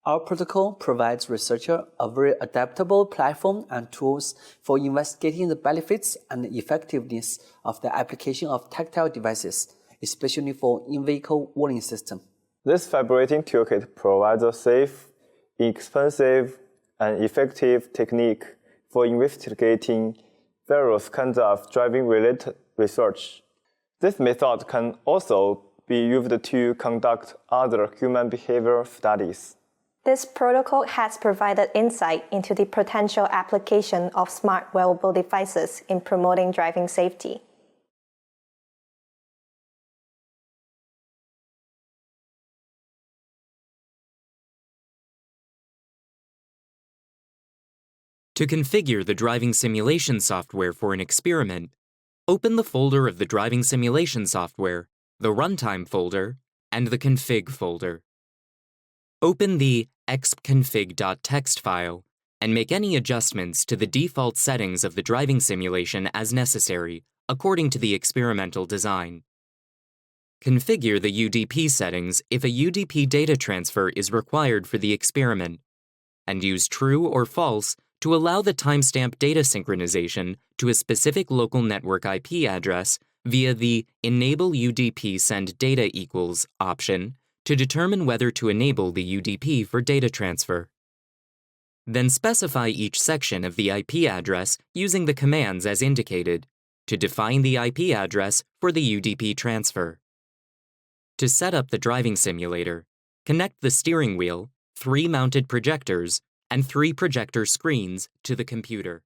Our protocol provides researchers a very adaptable platform and tools for investigating the benefits and effectiveness of the application of tactile devices, especially for in-vehicle warning systems. This vibrating toolkit provides a safe, inexpensive, and effective technique for investigating various kinds of driving-related research. This method can also be used to conduct other human behavior studies. This protocol has provided insight into the potential application of smart wearable devices in promoting driving safety. To configure the driving simulation software for an experiment, open the folder of the driving simulation software, the runtime folder, and the config folder. Open the expconfig.txt file and make any adjustments to the default settings of the driving simulation as necessary, according to the experimental design. Configure the UDP settings if a UDP data transfer is required for the experiment, and use true or false to allow the timestamp data synchronization to a specific local network IP address via the Enable UDP Send Data Equals option to determine whether to enable the UDP for data transfer. Then specify each section of the IP address using the commands as indicated to define the IP address for the UDP transfer. To set up the driving simulator, connect the steering wheel, 3 mounted projectors, and 3 projector screens to the computer.